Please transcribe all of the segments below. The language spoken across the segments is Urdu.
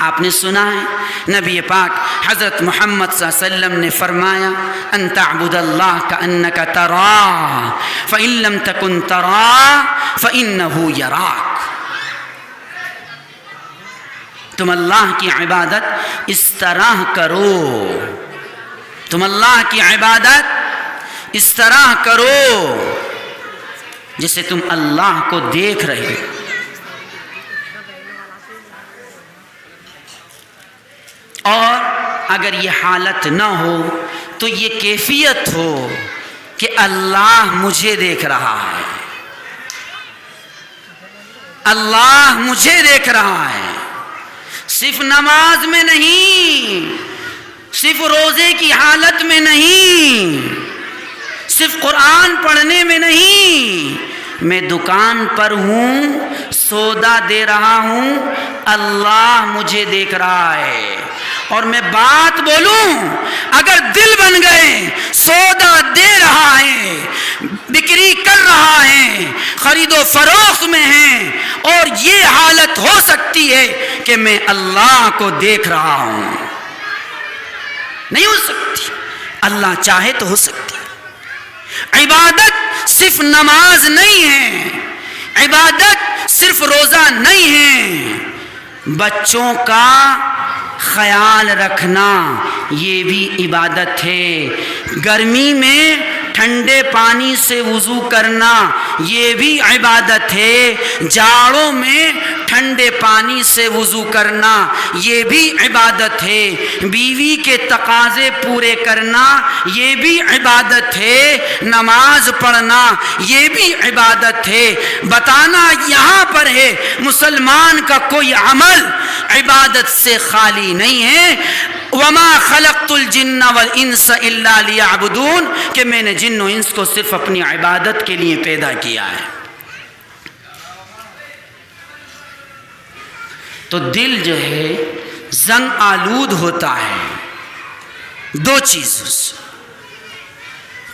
آپ نے سنا ہے نبی پاک حضرت محمد صلی اللہ علیہ وسلم نے فرمایا ان تعبد اللہ کأنک تراہ فإن لم تکن تراہ فإنہ یراک. تم اللہ کی عبادت اس طرح کرو، تم اللہ کی عبادت اس طرح کرو جسے تم اللہ کو دیکھ رہے ہو. اور اگر یہ حالت نہ ہو تو یہ کیفیت ہو کہ اللہ مجھے دیکھ رہا ہے، اللہ مجھے دیکھ رہا ہے. صرف نماز میں نہیں، صرف روزے کی حالت میں نہیں، صرف قرآن پڑھنے میں نہیں، میں دکان پر ہوں، سودا دے رہا ہوں، اللہ مجھے دیکھ رہا ہے. اور میں بات بولوں، اگر دل بن گئے سودا دے رہا ہے، بکری کر رہا ہے، خرید و فروخت میں ہے، اور یہ حالت ہو سکتی ہے کہ میں اللہ کو دیکھ رہا ہوں. نہیں ہو سکتی، اللہ چاہے تو ہو سکتی. عبادت صرف نماز نہیں ہے، عبادت صرف روزہ نہیں ہے، بچوں کا خیال رکھنا یہ بھی عبادت ہے. گرمی میں ٹھنڈے پانی سے وضو کرنا یہ بھی عبادت ہے. جاڑوں میں ٹھنڈے پانی سے وضو کرنا یہ بھی عبادت ہے. بیوی کے تقاضے پورے کرنا یہ بھی عبادت ہے. نماز پڑھنا یہ بھی عبادت ہے. بتانا یہاں پر ہے مسلمان کا کوئی عمل عبادت سے خالی نہیں ہے. وما خلقت الجن والانس الا لیعبدون، کہ میں نے جن و انس کو صرف اپنی عبادت کے لیے پیدا کیا ہے. تو دل جو ہے زنگ آلود ہوتا ہے دو چیزوں سے،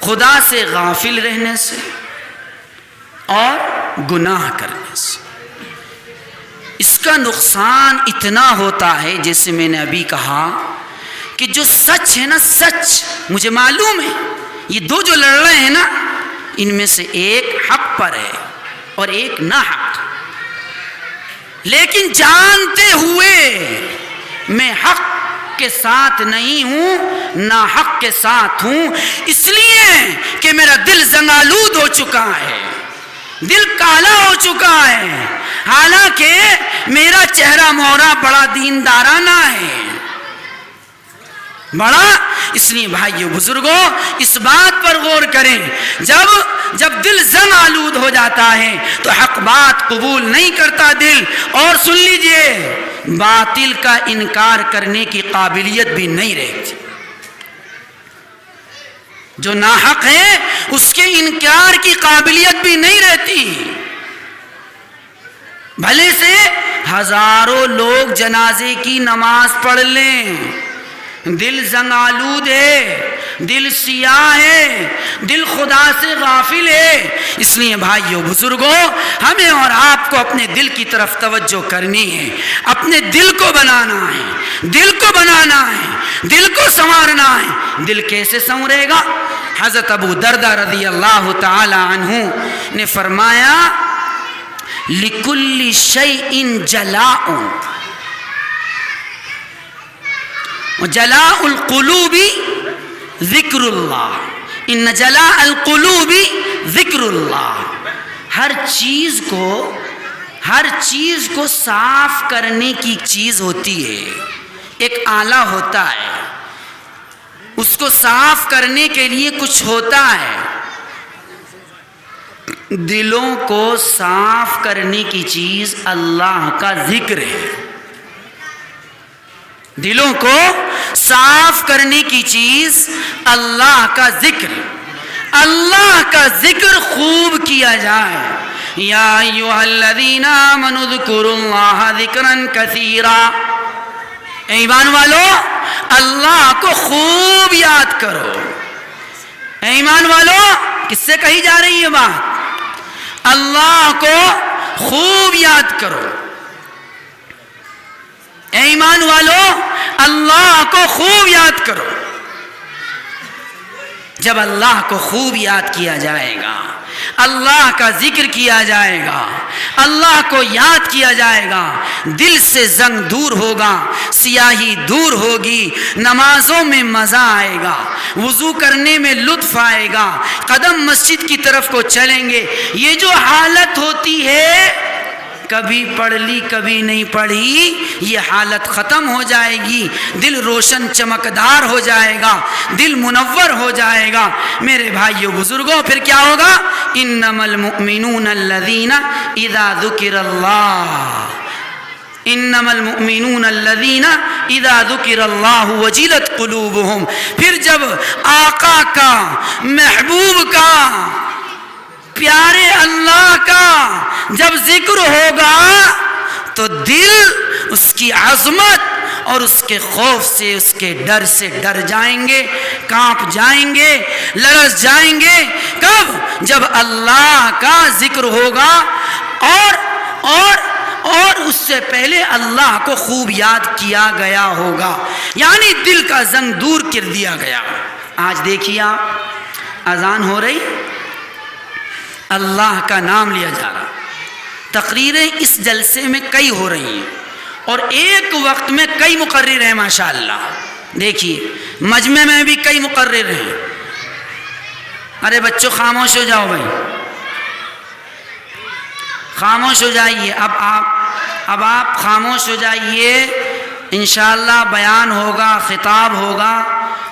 خدا سے غافل رہنے سے اور گناہ کرنے سے. اس کا نقصان اتنا ہوتا ہے، جیسے میں نے ابھی کہا کہ جو سچ ہے نا، سچ مجھے معلوم ہے یہ دو جو لڑ رہے ہیں نا، ان میں سے ایک حق پر ہے اور ایک نا حق، لیکن جانتے ہوئے میں حق کے ساتھ نہیں ہوں، نا حق کے ساتھ ہوں، اس لیے کہ میرا دل زنگالود ہو چکا ہے، دل کالا ہو چکا ہے، حالانکہ میرا چہرہ مہرا بڑا دیندارانہ ہے، بڑا. اس لیے بھائیو بزرگوں اس بات پر غور کریں، جب دل زنگ آلود ہو جاتا ہے تو حق بات قبول نہیں کرتا دل، اور سن لیجئے باطل کا انکار کرنے کی قابلیت بھی نہیں رہتی. جو ناحق ہے اس کے انکار کی قابلیت بھی نہیں رہتی. بھلے سے ہزاروں لوگ جنازے کی نماز پڑھ لیں، دل زنگ آلود ہے، دل سیاہ ہے، دل خدا سے غافل ہے. اس لیے بھائیو بزرگوں ہمیں اور آپ کو اپنے دل کی طرف توجہ کرنی ہے، اپنے دل کو بنانا ہے، دل کو بنانا ہے، دل کو سنوارنا ہے. دل کیسے سنورے گا؟ حضرت ابو دردہ رضی اللہ تعالی عنہ نے فرمایا لِكُلِّ شَيْءٍ جَلَاءٌ وَجَلَاءُ الْقُلُوبِ ذِكْرُ اللَّهِ إِنَّ جَلَاءَ الْقُلُوبِ ذِكْرُ اللَّهِ. ہر چیز کو صاف کرنے کی چیز ہوتی ہے، ایک آلہ ہوتا ہے، اس کو صاف کرنے کے لیے کچھ ہوتا ہے. دلوں کو صاف کرنے کی چیز اللہ کا ذکر ہے. دلوں کو صاف کرنے کی چیز اللہ کا ذکر. اللہ کا ذکر خوب کیا جائے. یا ایھا الذین آمنوا اذکروا اللہ ذکرا کثیرا، ایمان والو اللہ کو خوب یاد کرو. ایمان والو کس سے کہی جا رہی ہے بات؟ اللہ کو خوب یاد کرو. ایمان والو اللہ کو خوب یاد کرو. جب اللہ کو خوب یاد کیا جائے گا, اللہ کا ذکر کیا جائے گا, اللہ کو یاد کیا جائے گا, دل سے زنگ دور ہوگا, سیاہی دور ہوگی, نمازوں میں مزہ آئے گا, وضو کرنے میں لطف آئے گا, قدم مسجد کی طرف کو چلیں گے. یہ جو حالت ہوتی ہے کبھی پڑھ لی کبھی نہیں پڑھی, یہ حالت ختم ہو جائے گی. دل روشن چمکدار ہو جائے گا, دل منور ہو جائے گا. میرے بھائیوں بزرگوں, پھر کیا ہوگا؟ انما المؤمنون الذین اذا ذکر اللہ, انما المؤمنون الذین اذا ذکر اللہ وجلت قلوبہم. پھر جب آقا کا, محبوب کا, پیارے اللہ کا جب ذکر ہوگا تو دل اس کی عظمت اور اس کے خوف سے, اس کے ڈر سے ڈر جائیں گے, کانپ جائیں گے, لرز جائیں گے. کب؟ جب اللہ کا ذکر ہوگا اور اس سے پہلے اللہ کو خوب یاد کیا گیا ہوگا, یعنی دل کا زنگ دور کر دیا گیا. آج دیکھیے آپ, اذان ہو رہی, اللہ کا نام لیا جا رہا, تقریریں اس جلسے میں کئی ہو رہی ہیں اور ایک وقت میں کئی مقرر ہیں ماشاءاللہ. دیکھیے مجمع میں بھی کئی مقرر ہیں. ارے بچوں خاموش ہو جاؤ بھائی, خاموش ہو جائیے. اب آپ خاموش ہو جائیے. انشاءاللہ بیان ہوگا, خطاب ہوگا,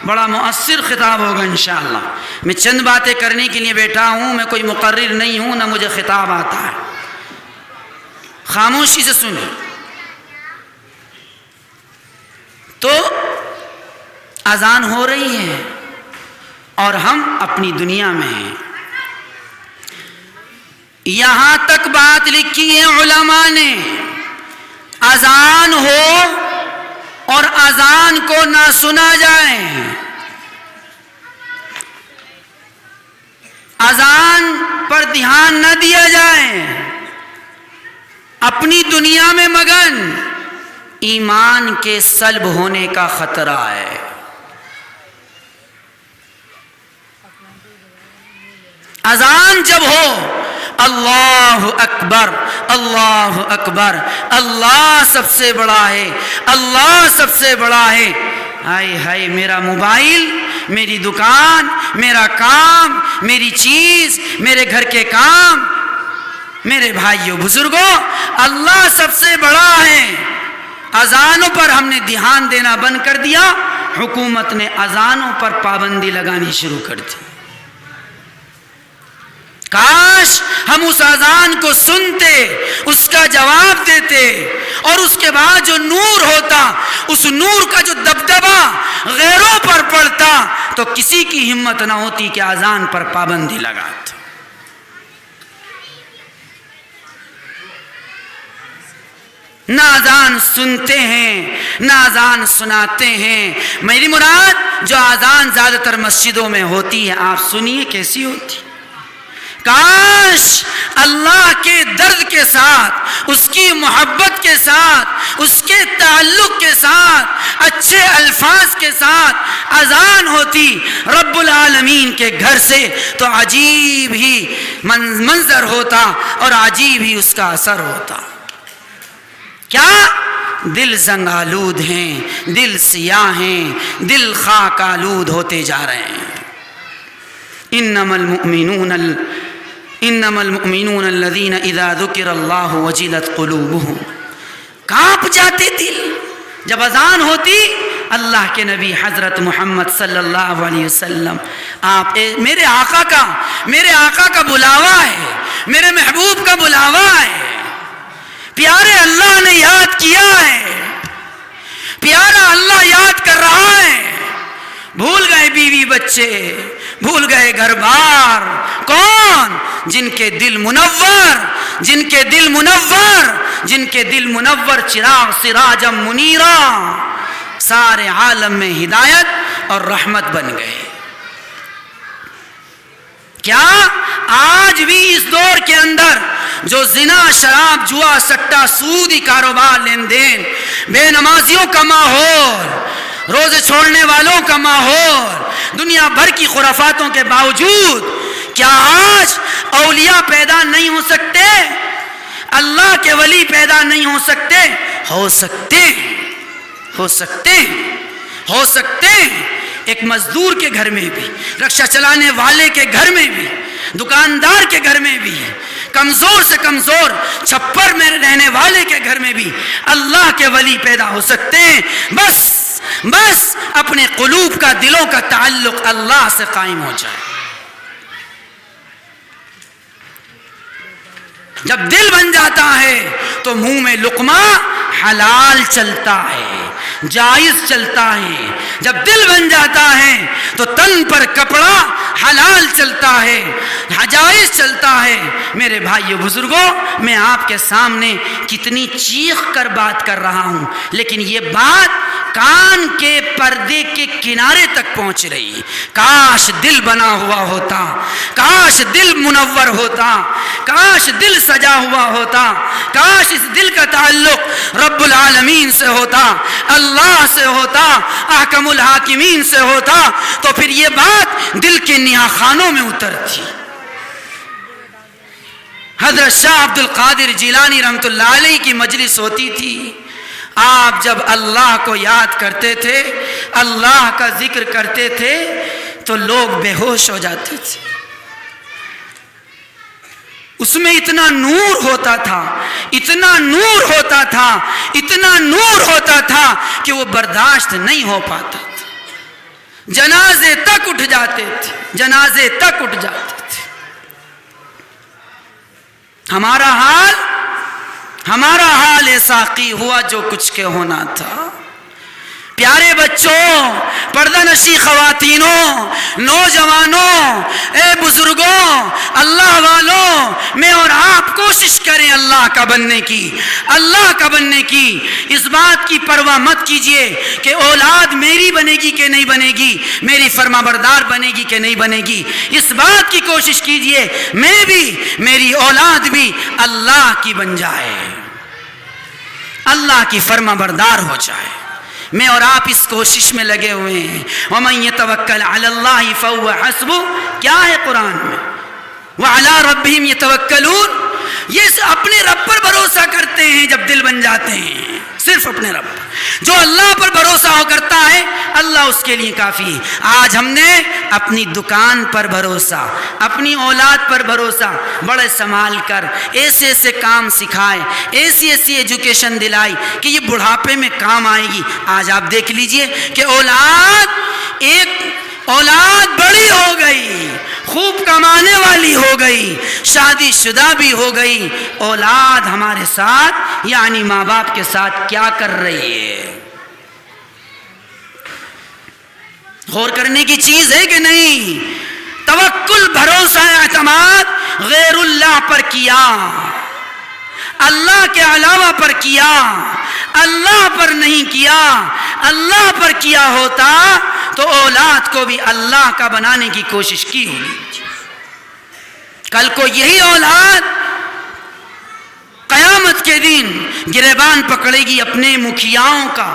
بڑا مؤثر خطاب ہوگا انشاءاللہ. میں چند باتیں کرنے کے لیے بیٹھا ہوں, میں کوئی مقرر نہیں ہوں, نہ مجھے خطاب آتا ہے. خاموشی سے سنیں. تو اذان ہو رہی ہے اور ہم اپنی دنیا میں ہیں. یہاں تک بات لکھی ہے علماء نے, اذان ہو اور اذان کو نہ سنا جائے, اذان پر دھیان نہ دیا جائے, اپنی دنیا میں مگن, ایمان کے سلب ہونے کا خطرہ ہے. اذان جب ہو, اللہ اکبر, اللہ اکبر, اللہ سب سے بڑا ہے, اللہ سب سے بڑا ہے. ہائے ہائے, میرا موبائل, میری دکان, میرا کام, میری چیز, میرے گھر کے کام. میرے بھائیوں بزرگوں, اللہ سب سے بڑا ہے. اذانوں پر ہم نے دھیان دینا بند کر دیا, حکومت نے اذانوں پر پابندی لگانی شروع کر دی. کاش ہم اس اذان کو سنتے, اس کا جواب دیتے, اور اس کے بعد جو نور ہوتا, اس نور کا جو دبدبہ غیروں پر پڑتا, تو کسی کی ہمت نہ ہوتی کہ اذان پر پابندی لگاتے. نہ اذان سنتے ہیں, نہ اذان سناتے ہیں. میری مراد جو اذان زیادہ تر مسجدوں میں ہوتی ہے, آپ سنیے کیسی ہوتی. کاش اللہ کے درد کے ساتھ, اس کی محبت کے ساتھ, اس کے تعلق کے ساتھ, اچھے الفاظ کے ساتھ اذان ہوتی رب العالمین کے گھر سے, تو عجیب ہی منظر ہوتا اور عجیب ہی اس کا اثر ہوتا. کیا دل زنگ آلود ہیں, دل سیاہ ہیں, دل خاک آلود ہوتے جا رہے ہیں. انما المؤمنون الذین اذا ذکر اللہ وجلت قلوبہم. کانپ جاتے دل جب اذان ہوتی. اللہ کے نبی حضرت محمد صلی اللہ علیہ وسلم, آپ میرے آقا کا بلاوا ہے, میرے محبوب کا بلاوا ہے. پیارے اللہ نے یاد کیا ہے, پیارا اللہ یاد کر رہا ہے. بھول گئے بیوی بچے, بھول گئے گھر بار. کون؟ جن کے دل منور, جن کے دل منور, جن کے دل منور چراغ سراجم منیرا, سارے عالم میں ہدایت اور رحمت بن گئے. کیا آج بھی اس دور کے اندر جو زنا، شراب، جوا، سٹا، سودی کاروبار، لین دین، بے نمازیوں کا ماحول، روزے چھوڑنے والوں کا ماحول، دنیا بھر کی خرافاتوں کے باوجود کیا آج اولیاء پیدا نہیں ہو سکتے؟ اللہ کے ولی پیدا نہیں ہو سکتے؟ ہو سکتے، ہو سکتے، ہو سکتے۔ ایک مزدور کے گھر میں بھی، رکشہ چلانے والے کے گھر میں بھی، دکاندار کے گھر میں بھی، کمزور سے کمزور چھپر میں رہنے والے کے گھر میں بھی اللہ کے ولی پیدا ہو سکتے ہیں، بس اپنے قلوب کا، دلوں کا تعلق اللہ سے قائم ہو جائے۔ جب دل بن جاتا ہے تو منہ میں لقمہ حلال چلتا ہے، جائز چلتا ہے۔ جب دل بن جاتا ہے تو تن پر کپڑا حلال چلتا ہے، جائز چلتا ہے۔ میرے بھائیو بزرگوں، میں آپ کے سامنے کتنی چیخ کر بات کر رہا ہوں، لیکن یہ بات کان کے پردے کے کنارے تک پہنچ رہی۔ کاش دل بنا ہوا ہوتا، کاش دل منور ہوتا، کاش دل سجا ہوا ہوتا، کاش اس دل کا تعلق رب العالمین سے ہوتا، اللہ سے ہوتا، احکم الحاکمین سے ہوتا، تو پھر یہ بات دل کے نیا خانوں میں اترتی۔ حضرت شاہ عبد القادر جیلانی رحمۃ اللہ علیہ کی مجلس ہوتی تھی۔ آپ جب اللہ کو یاد کرتے تھے، اللہ کا ذکر کرتے تھے تو لوگ بے ہوش ہو جاتے تھے۔ اس میں اتنا نور ہوتا تھا، اتنا نور ہوتا تھا، اتنا نور ہوتا تھا کہ وہ برداشت نہیں ہو پاتا تھا۔ جنازے تک اٹھ جاتے تھے، جنازے تک اٹھ جاتے تھے۔ ہمارا حال اے ساقی ہوا جو کچھ کے ہونا تھا۔ پیارے بچوں، پردہ نشی خواتینوں، نوجوانوں، اے بزرگوں، اللہ والوں، میں اور آپ کوشش کریں اللہ کا بننے کی، اللہ کا بننے کی۔ اس بات کی پرواہ مت کیجئے کہ اولاد میری بنے گی کہ نہیں بنے گی، میری فرما بردار بنے گی کہ نہیں بنے گی۔ اس بات کی کوشش کیجئے میں بھی، میری اولاد بھی اللہ کی بن جائے، اللہ کی فرما بردار ہو جائے۔ میں اور آپ اس کوشش میں لگے ہوئے ہیں۔ وَمَن يَتَوَكَّلْ عَلَى اللَّهِ فَهُوَ حَسْبُهُ، کیا ہے قرآن میں؟ وَعَلَىٰ رَبِّهِمْ يَتَوَكَّلُونَ، یہ اپنے رب پر بھروسہ کرتے ہیں جب دل بن جاتے ہیں، صرف اپنے رب پر۔ جو اللہ پر بھروسہ ہو کرتا ہے اللہ اس کے لیے کافی ہے۔ آج ہم نے اپنی دکان پر بھروسہ، اپنی اولاد پر بھروسہ، بڑے سنبھال کر ایسے ایسے کام سکھائے، ایسی ایسی ایجوکیشن دلائی کہ یہ بڑھاپے میں کام آئے گی۔ آج آپ دیکھ لیجئے کہ اولاد بڑی ہو گئی، خوب کمانے والی ہو گئی، شادی شدہ بھی ہو گئی، اولاد ہمارے ساتھ یعنی ماں باپ کے ساتھ کیا کر رہی ہے؟ غور کرنے کی چیز ہے کہ نہیں؟ توکل، بھروسہ، اعتماد غیر اللہ پر کیا، اللہ کے علاوہ پر کیا، اللہ پر نہیں کیا۔ اللہ پر کیا ہوتا تو اولاد کو بھی اللہ کا بنانے کی کوشش کی ہوگی۔ کل کو یہی اولاد قیامت کے دن گریبان پکڑے گی اپنے مکھیاؤں کا،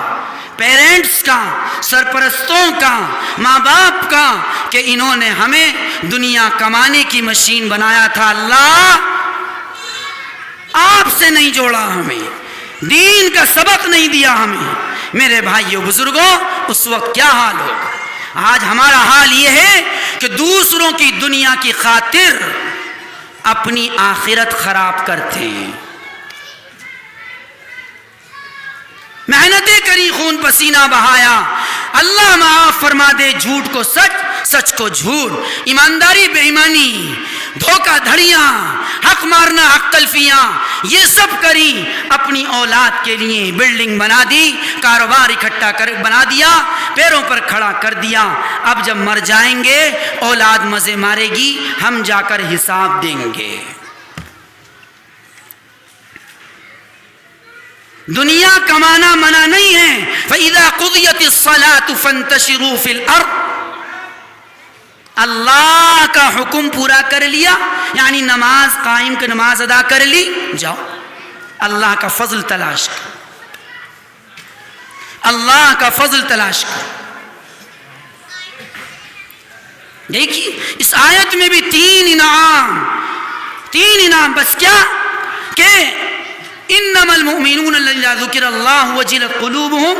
پیرنٹس کا، سرپرستوں کا، ماں باپ کا، کہ انہوں نے ہمیں دنیا کمانے کی مشین بنایا تھا، اللہ آپ سے نہیں جوڑا، ہمیں دین کا سبق نہیں دیا ہمیں۔ میرے بھائیو بزرگوں، اس وقت کیا حال ہوگا؟ آج ہمارا حال یہ ہے کہ دوسروں کی دنیا کی خاطر اپنی آخرت خراب کرتے ہیں۔ محنتیں کری، خون پسینہ بہایا، اللہ معاف فرما دے، جھوٹ کو سچ، سچ کو جھوٹ، ایمانداری بے ایمانی، دھوکہ دھڑیاں، حق مارنا، حق تلفیاں، یہ سب کری، اپنی اولاد کے لیے بلڈنگ بنا دی، کاروبار اکٹھا کر بنا دیا، پیروں پر کھڑا کر دیا۔ اب جب مر جائیں گے اولاد مزے مارے گی، ہم جا کر حساب دیں گے۔ دنیا کمانا منع نہیں ہے۔ فَإِذَا قُضِيَتِ الصَّلَاةُ فَانْتَشِرُوا فِي الْأَرْضِ، اللہ کا حکم پورا کر لیا، یعنی نماز قائم کر، نماز ادا کر لی، جاؤ اللہ کا فضل تلاش کر، اللہ کا فضل تلاش کر۔ دیکھیے اس آیت میں بھی تین انعام، بس کیا کہ انما المؤمنون الذین اذا ذکر اللہ وجلت قلوبهم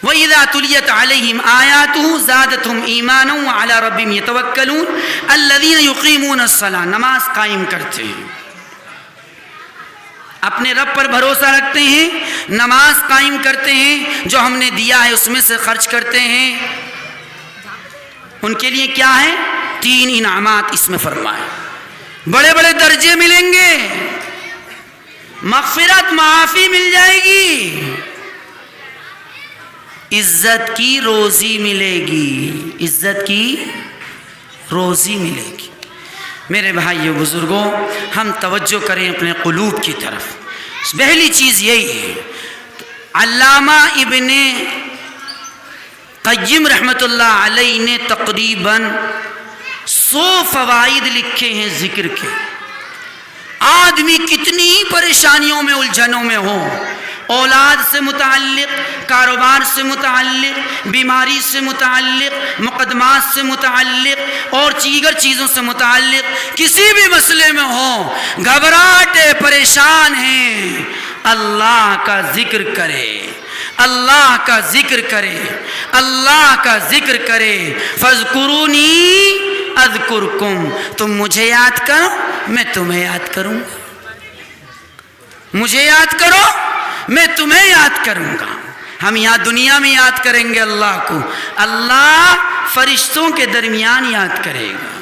وَإِذَا تُلِيَتْ عَلَيْهِمْ آيَاتُهُ زَادَتْهُمْ إِيمَانًا وَعَلَىٰ رَبِّهِمْ يَتَوَكَّلُونَ الَّذِينَ يُقِيمُونَ الصَّلَاةَ، نماز قائم کرتے ہیں، اپنے رب پر بھروسہ رکھتے ہیں، نماز قائم کرتے ہیں، جو ہم نے دیا ہے اس میں سے خرچ کرتے ہیں، ان کے لیے کیا ہے؟ تین انعامات اس میں فرمائے، بڑے بڑے درجے ملیں گے، مغفرت معافی مل جائے گی، عزت کی روزی ملے گی، عزت کی روزی ملے گی۔ میرے بھائیو بزرگوں، ہم توجہ کریں اپنے قلوب کی طرف۔ پہلی چیز یہی ہے، علامہ ابن قیم رحمۃ اللہ علیہ نے تقریباً 100 فوائد لکھے ہیں ذکر کے۔ آدمی کتنی ہی پریشانیوں میں الجھنوں میں ہو، اولاد سے متعلق، کاروبار سے متعلق، بیماری سے متعلق، مقدمات سے متعلق اور دیگر چیزوں سے متعلق کسی بھی مسئلے میں ہو، گھبراہٹے پریشان ہیں، اللہ کا ذکر کرے، اللہ کا ذکر کرے، اللہ کا ذکر کرے۔ فاذکرونی اذکرکم، تم مجھے یاد کرو میں تمہیں یاد کروں گا، مجھے یاد کرو میں تمہیں یاد کروں گا۔ ہم یہاں دنیا میں یاد کریں گے اللہ کو، اللہ فرشتوں کے درمیان یاد کرے گا،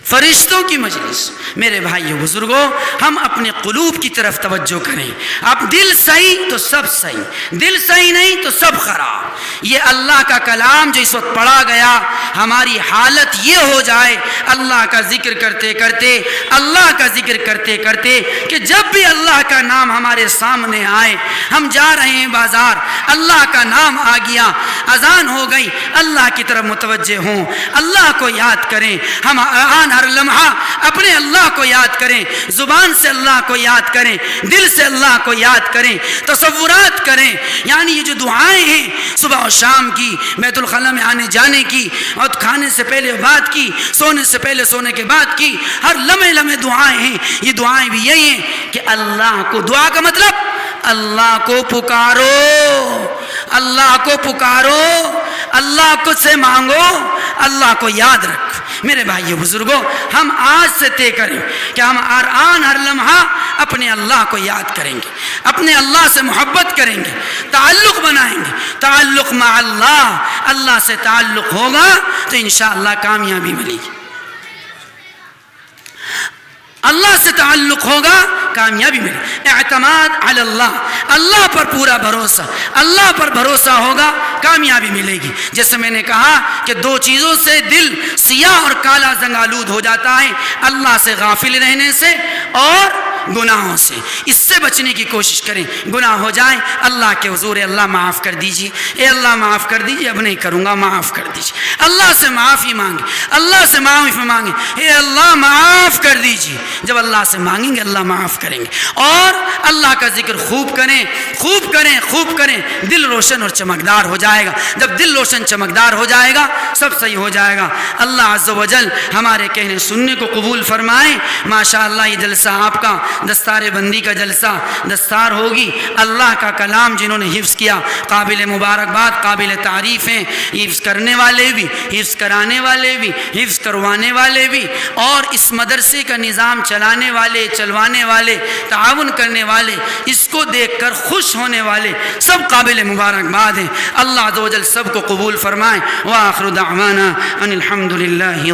فرشتوں کی مجلس۔ میرے بھائیو بزرگوں، ہم اپنے قلوب کی طرف توجہ کریں۔ اب دل صحیح تو سب صحیح، دل صحیح نہیں تو سب خراب۔ یہ اللہ کا کلام جو اس وقت پڑھا گیا، ہماری حالت یہ ہو جائے اللہ کا ذکر کرتے کرتے، اللہ کا ذکر کرتے کرتے، کہ جب بھی اللہ کا نام ہمارے سامنے آئے، ہم جا رہے ہیں بازار، اللہ کا نام آ گیا، اذان ہو گئی، اللہ کی طرف متوجہ ہوں، اللہ کو یاد کریں۔ ہم ہر لمحہ اپنے اللہ کو یاد کریں، زبان سے اللہ کو یاد کریں، دل سے اللہ کو یاد کریں، تصورات کریں۔ یعنی یہ جو دعائیں ہیں صبح اور شام کی، بیت الخلاء میں آنے جانے کی، اور کھانے سے پہلے بعد کی، سونے سے پہلے سونے کے بعد کی، ہر لمحے لمحے دعائیں ہیں۔ یہ دعائیں بھی یہی ہیں کہ اللہ کو، دعا کا مطلب اللہ کو پکارو، اللہ کو پکارو، اللہ کو سے مانگو، اللہ کو یاد رکھو۔ میرے بھائیو بزرگوں، ہم آج سے طے کریں کہ ہم ہر لمحہ اپنے اللہ کو یاد کریں گے، اپنے اللہ سے محبت کریں گے، تعلق بنائیں گے۔ تعلق مع اللہ، اللہ سے تعلق ہوگا تو انشاءاللہ کامیابی ملے گی، اللہ سے تعلق ہوگا کامیابی ملے۔ اعتماد علی اللہ، اللہ پر پورا بھروسہ، اللہ پر بھروسہ ہوگا کامیابی ملے گی۔ جیسے میں نے کہا کہ دو چیزوں سے دل سیاہ اور کالا زنگ آلود ہو جاتا ہے، اللہ سے غافل رہنے سے اور گناہوں سے۔ اس سے بچنے کی کوشش کریں، گناہ ہو جائیں اللہ کے حضور، اللہ معاف کر دیجیے، اے اللہ معاف کر دیجیے، اب نہیں کروں گا، معاف کر دیجیے۔ اللہ سے معافی مانگیں، اللہ سے معافی مانگیں، اے اللہ معاف کر دیجیے۔ جب اللہ سے مانگیں گے اللہ معاف کریں گے۔ اور اللہ کا ذکر خوب کریں، خوب کریں، خوب کریں، دل روشن اور چمکدار ہو جائے گا۔ جب دل روشن چمکدار ہو جائے گا سب صحیح ہو جائے گا۔ اللہ عز و جل ہمارے کہنے سننے کو قبول فرمائیں۔ ماشاءاللہ یہ جلسہ آپ کا دستار بندی کا جلسہ، دستار ہوگی اللہ کا کلام جنہوں نے حفظ کیا، قابل مبارکباد، قابل تعریف ہیں۔ حفظ کرنے والے بھی، حفظ کرانے والے بھی، حفظ کروانے والے بھی، اور اس مدرسے کا نظام چلانے والے، چلوانے والے، تعاون کرنے والے، اس کو دیکھ کر خوش ہونے والے، سب قابل مبارکباد ہیں۔ اللہ عز و جل سب کو قبول فرمائے۔ وآخر دعوانا ان الحمد للہ